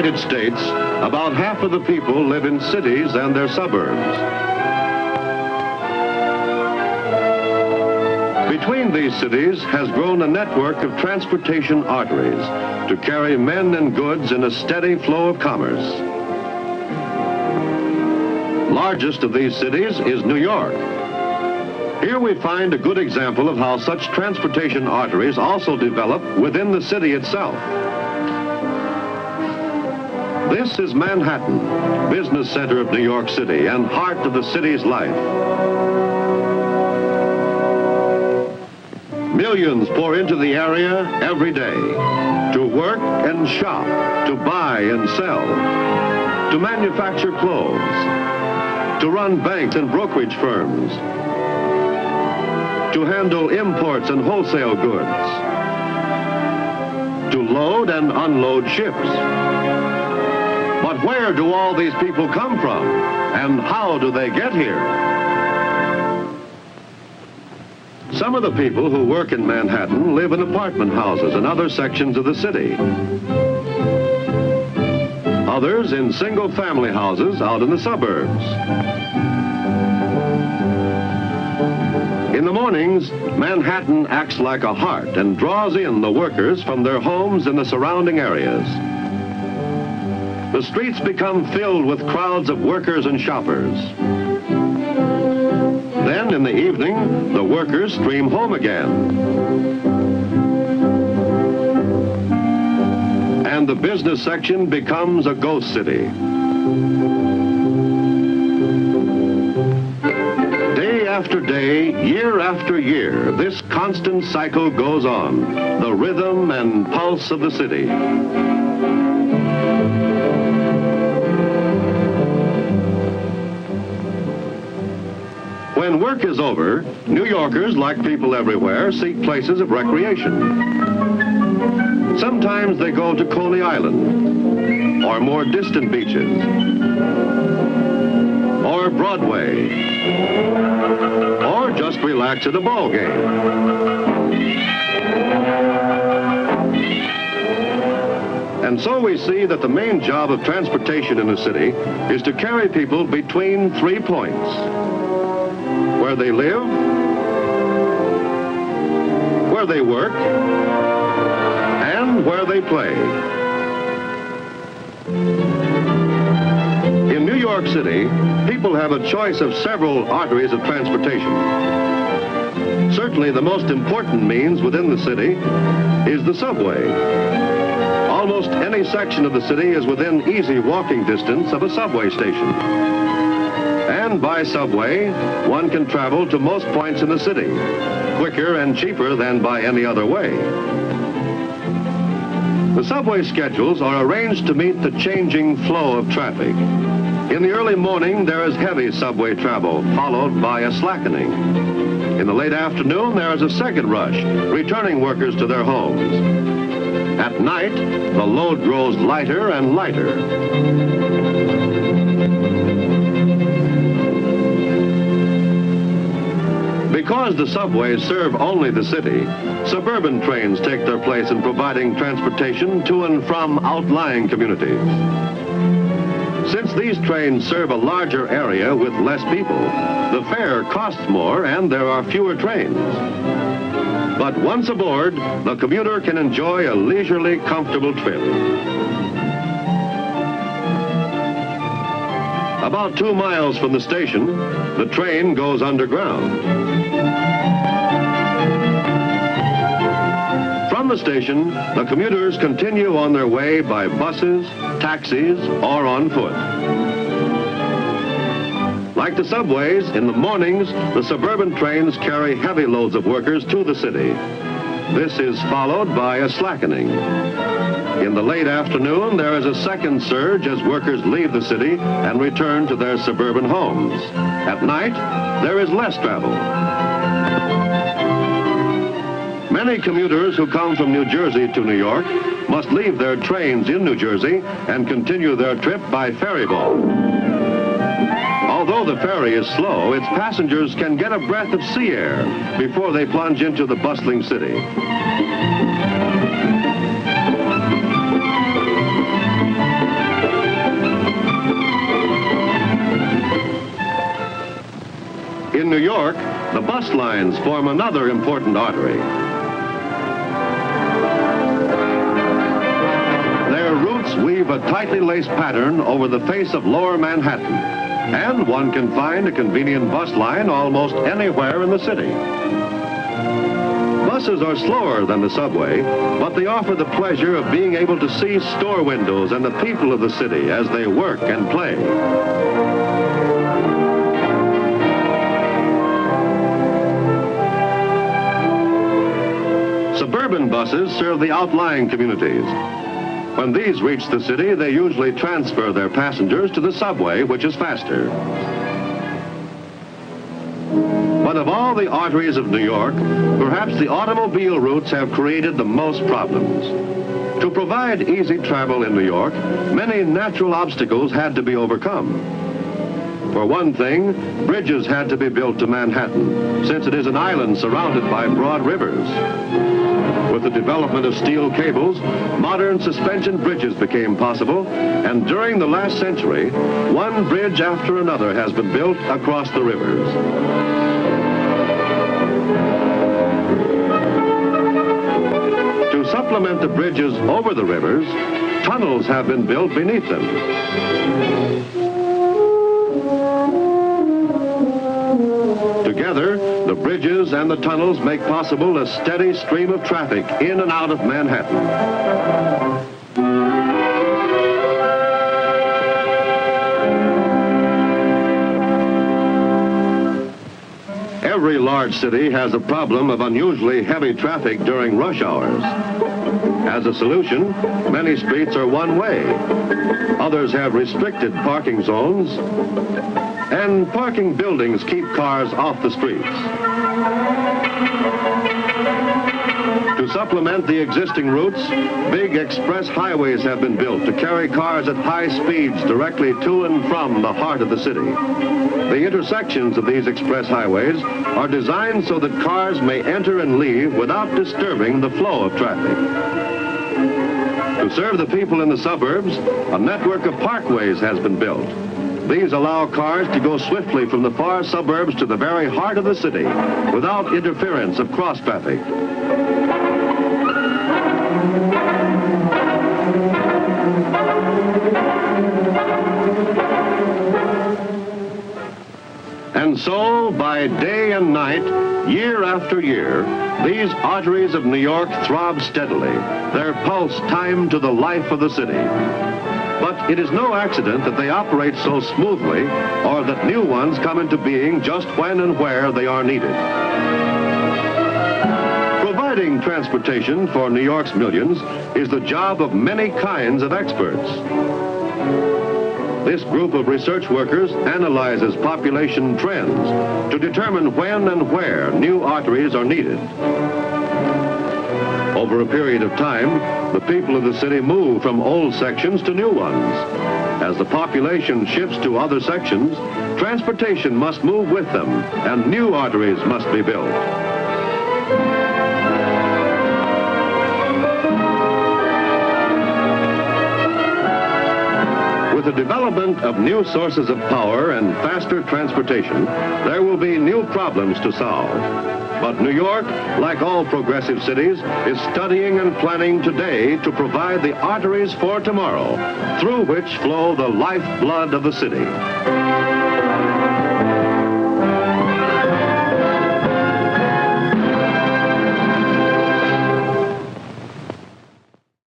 United States, about half of the people live in cities and their suburbs. Between these cities has grown a network of transportation arteries to carry men and goods in a steady flow of commerce. Largest of these cities is New York. Here we find a good example of how such transportation arteries also develop within the city itself. This is Manhattan, business center of New York City and heart of the city's life. Millions pour into the area every day to work and shop, to buy and sell, to manufacture clothes, to run banks and brokerage firms, to handle imports and wholesale goods, to load and unload ships. But where do all these people come from, and how do they get here? Some of the people who work in Manhattan live in apartment houses and other sections of the city. Others in single-family houses out in the suburbs. In the mornings, Manhattan acts like a heart and draws in the workers from their homes in the surrounding areas. The streets become filled with crowds of workers and shoppers. Then, in the evening, the workers stream home again. And the business section becomes a ghost city. Day after day, year after year, this constant cycle goes on, the rhythm and pulse of the city. When work is over, New Yorkers, like people everywhere, seek places of recreation. Sometimes they go to Coney Island, or more distant beaches, or Broadway, or just relax at a ball game. And so we see that the main job of transportation in a city is to carry people between 3 points: where they live, where they work, and where they play. In New York City, people have a choice of several arteries of transportation. Certainly the most important means within the city is the subway. Almost any section of the city is within easy walking distance of a subway station. And by subway, one can travel to most points in the city, quicker and cheaper than by any other way. The subway schedules are arranged to meet the changing flow of traffic. In the early morning, there is heavy subway travel, followed by a slackening. In the late afternoon, there is a second rush, returning workers to their homes. At night, the load grows lighter and lighter. Because the subways serve only the city, suburban trains take their place in providing transportation to and from outlying communities. Since these trains serve a larger area with less people, the fare costs more and there are fewer trains. But once aboard, the commuter can enjoy a leisurely, comfortable trip. About 2 miles from the station, the train goes underground. From the station, the commuters continue on their way by buses, taxis, or on foot. Like the subways, in the mornings, the suburban trains carry heavy loads of workers to the city. This is followed by a slackening. In the late afternoon, there is a second surge as workers leave the city and return to their suburban homes. At night, there is less travel. Many commuters who come from New Jersey to New York must leave their trains in New Jersey and continue their trip by ferry boat. Although the ferry is slow, its passengers can get a breath of sea air before they plunge into the bustling city. in New York, the bus lines form another important artery. Their routes weave a tightly laced pattern over the face of lower Manhattan, and one can find a convenient bus line almost anywhere in the city. Buses are slower than the subway, but they offer the pleasure of being able to see store windows and the people of the city as they work and play. Suburban buses serve the outlying communities. When these reach the city, they usually transfer their passengers to the subway, which is faster. But of all the arteries of New York, perhaps the automobile routes have created the most problems. To provide easy travel in New York, many natural obstacles had to be overcome. For one thing, bridges had to be built to Manhattan, since it is an island surrounded by broad rivers. With the development of steel cables, modern suspension bridges became possible, and during the last century, one bridge after another has been built across the rivers. To supplement the bridges over the rivers, tunnels have been built beneath them. Together, the bridges and the tunnels make possible a steady stream of traffic in and out of Manhattan. Every large city has a problem of unusually heavy traffic during rush hours. As a solution, many streets are one-way. Others have restricted parking zones, and parking buildings keep cars off the streets. To supplement the existing routes, big express highways have been built to carry cars at high speeds directly to and from the heart of the city. The intersections of these express highways are designed so that cars may enter and leave without disturbing the flow of traffic. To serve the people in the suburbs, a network of parkways has been built. These allow cars to go swiftly from the far suburbs to the very heart of the city without interference of cross traffic. And so, by day and night, year after year, these arteries of New York throb steadily, their pulse timed to the life of the city. But it is no accident that they operate so smoothly, or that new ones come into being just when and where they are needed. Providing transportation for New York's millions is the job of many kinds of experts. This group of research workers analyzes population trends to determine when and where new arteries are needed. Over a period of time, the people of the city move from old sections to new ones. As the population shifts to other sections, transportation must move with them, and new arteries must be built. With the development of new sources of power and faster transportation, there will be new problems to solve. But New York, like all progressive cities, is studying and planning today to provide the arteries for tomorrow, through which flow the lifeblood of the city.